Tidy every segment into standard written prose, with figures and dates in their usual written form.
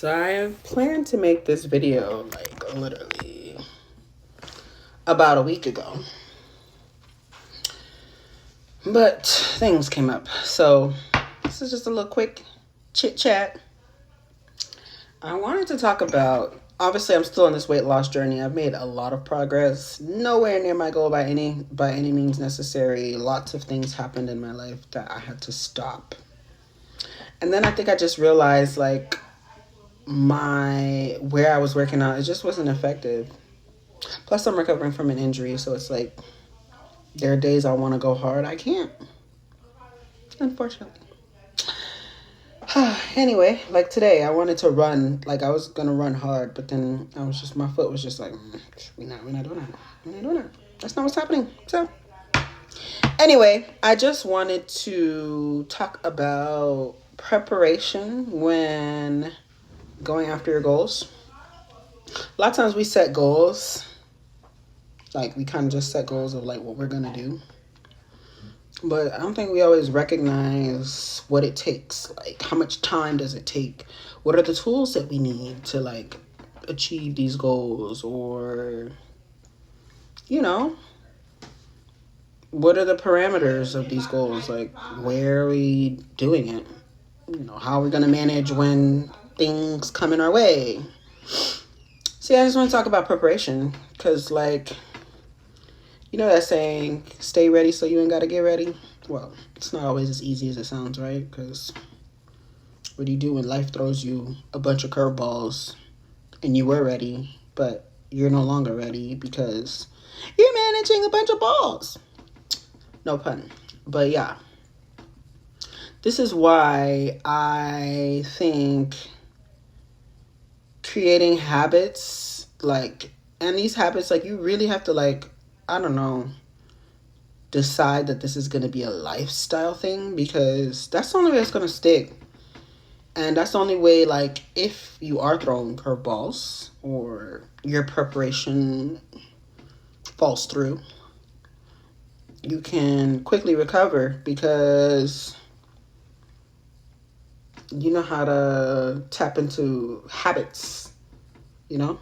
So I planned to make this video like literally about a week ago. But things came up. So this is just a little quick chit chat. I wanted to talk about, obviously I'm still on this weight loss journey. I've made a lot of progress. Nowhere near my goal by any means necessary. Lots of things happened in my life that I had to stop. And then I think I just realized like where I was working out, it just wasn't effective. Plus I'm recovering from an injury, so it's like there are days I want to go hard. I can't, unfortunately. Anyway, like today I wanted to run, like I was gonna run hard, but then my foot was just like, we're not doing that. That's not what's happening. So anyway, I just wanted to talk about preparation when going after your goals. A lot of times we set goals, like we kind of just set goals of like what we're gonna do, but I don't think we always recognize what it takes. Like, how much time does it take? What are the tools that we need to like achieve these goals? Or, you know, what are the parameters of these goals? Like, where are we doing it? You know, how are we gonna manage when things come in our way? See, I just want to talk about preparation because, like, you know that saying, stay ready so you ain't got to get ready? Well, it's not always as easy as it sounds, right? Because what do you do when life throws you a bunch of curveballs and you were ready, but you're no longer ready because you're managing a bunch of balls? No pun. But yeah, this is why I think creating habits, like, and these habits, like, you really have to, like, I don't know, decide that this is going to be a lifestyle thing, because that's the only way it's going to stick. And that's the only way, like, if you are throwing curveballs or your preparation falls through, you can quickly recover because you know how to tap into habits, you know?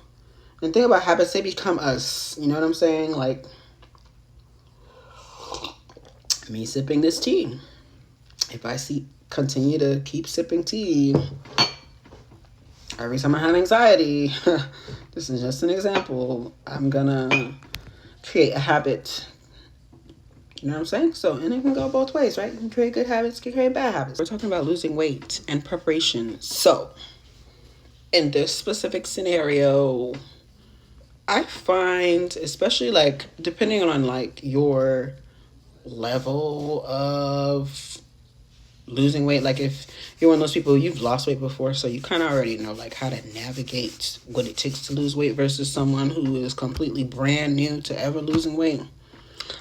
And think about habits, they become us. You know what I'm saying? Like, me sipping this tea. If I continue to keep sipping tea every time I have anxiety, this is just an example, I'm gonna create a habit. You know what I'm saying? So, and it can go both ways, right? You can create good habits, you can create bad habits. We're talking about losing weight and preparation. So, in this specific scenario, I find, especially like depending on like your level of losing weight, like if you're one of those people, you've lost weight before, so you kind of already know like how to navigate what it takes to lose weight versus someone who is completely brand new to ever losing weight.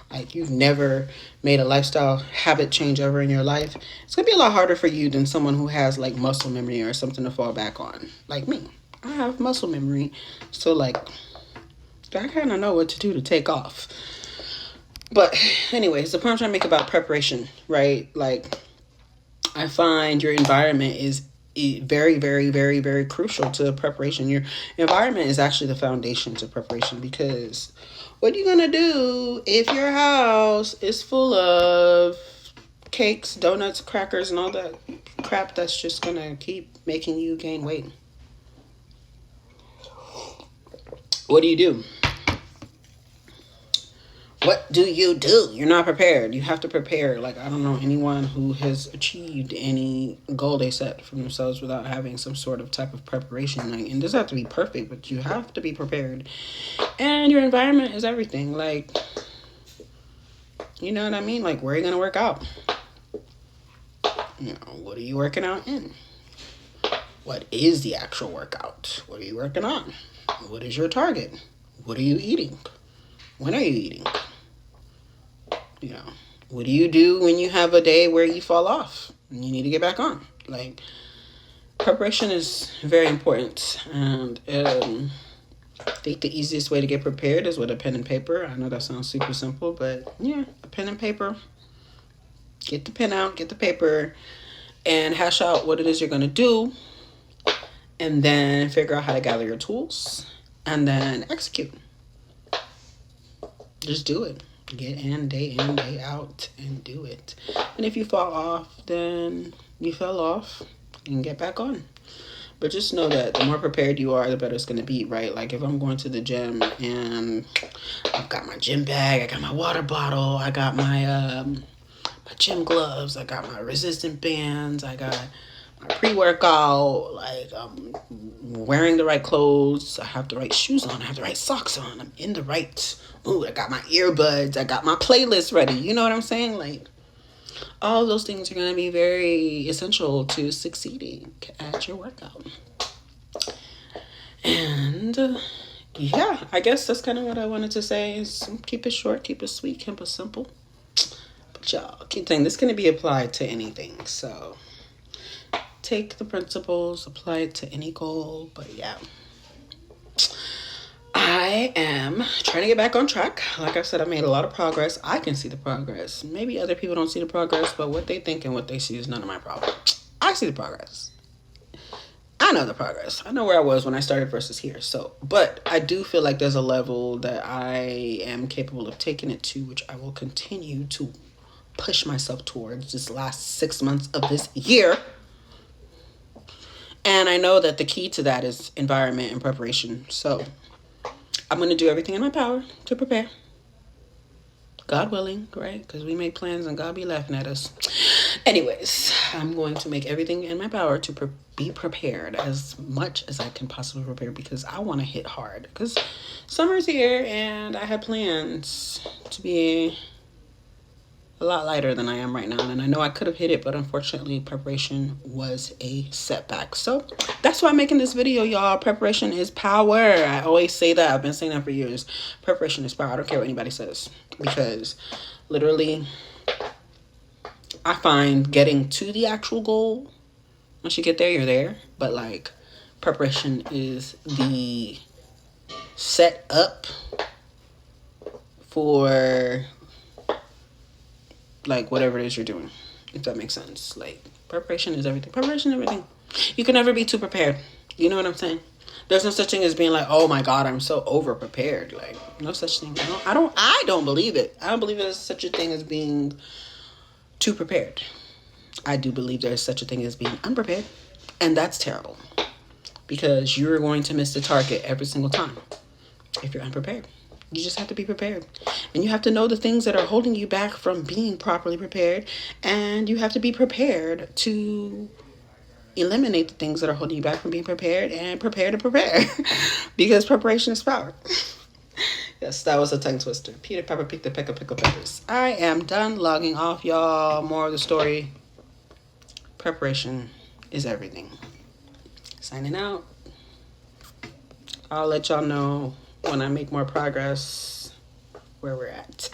Like, you've never made a lifestyle habit change ever in your life. It's gonna be a lot harder for you than someone who has like muscle memory or something to fall back on. Like me, I have muscle memory, so like I kind of know what to do to take off. But anyways, the point I'm trying to make about preparation, right? Like, I find your environment is very, very, very, very crucial to preparation. Your environment is actually the foundation to preparation, because what are you gonna do if your house is full of cakes, donuts, crackers, and all that crap that's just gonna keep making you gain weight? What do you do? What do you do? You're not prepared. You have to prepare. Like, I don't know anyone who has achieved any goal they set for themselves without having some sort of type of preparation. Like, it doesn't have to be perfect, but you have to be prepared. And your environment is everything. Like, you know what I mean? Like, where are you going to work out? You know, what are you working out in? What is the actual workout? What are you working on? What is your target? What are you eating? When are you eating? You know, what do you do when you have a day where you fall off and you need to get back on? Like, preparation is very important. And I think the easiest way to get prepared is with a pen and paper. I know that sounds super simple, but yeah, a pen and paper. Get the pen out, get the paper, and hash out what it is you're going to do. and then figure out how to gather your tools, and then execute. Just do it. Get in, day out, and do it. And if you fall off, then you fell off, and get back on. But just know that the more prepared you are, the better it's going to be, right? Like if I'm going to the gym and I've got my gym bag, I got my water bottle, I got my gym gloves, I got my resistant bands, I got my pre-workout, like I'm wearing the right clothes, I have the right shoes on, I have the right socks on, I'm in the right mood, I got my earbuds, I got my playlist ready, you know what I'm saying? Like, all of those things are going to be very essential to succeeding at your workout. And yeah, I guess that's kind of what I wanted to say. Is keep it short, keep it sweet, keep it simple. But y'all, keep saying this can be applied to anything. So take the principles, apply it to any goal. But yeah, I am trying to get back on track. Like I said, I made a lot of progress. I can see the progress. Maybe other people don't see the progress, but what they think and what they see is none of my problem. I see the progress. I know the progress. I know where I was when I started versus here. So, but I do feel like there's a level that I am capable of taking it to, which I will continue to push myself towards this last 6 months of this year. And I know that the key to that is environment and preparation. So I'm going to do everything in my power to prepare. God willing, right? Because we make plans and God be laughing at us. Anyways, I'm going to make everything in my power to be prepared as much as I can possibly prepare, because I want to hit hard. Because summer's here and I had plans to be a lot lighter than I am right now. And I know I could have hit it, but unfortunately preparation was a setback. So that's why I'm making this video, y'all. Preparation is power. I always say that. I've been saying that for years. Preparation is power. I don't care what anybody says. Because literally, I find getting to the actual goal, once you get there, you're there. But like, preparation is the set up for like whatever it is you're doing, if that makes sense. Like, preparation is everything. Preparation is everything. You can never be too prepared. You know what I'm saying? There's no such thing as being like, oh my God, I'm so over prepared. Like, no such thing. I don't believe it. I don't believe there's such a thing as being too prepared. I do believe there's such a thing as being unprepared, and that's terrible, because you're going to miss the target every single time if you're unprepared. You just have to be prepared. And you have to know the things that are holding you back from being properly prepared. And you have to be prepared to eliminate the things that are holding you back from being prepared, and prepare to prepare. Because preparation is power. Yes, that was a tongue twister. Peter Pepper picked the peck of pickled peppers. I am done logging off, y'all. More of the story. Preparation is everything. Signing out. I'll let y'all know when I make more progress where we're at.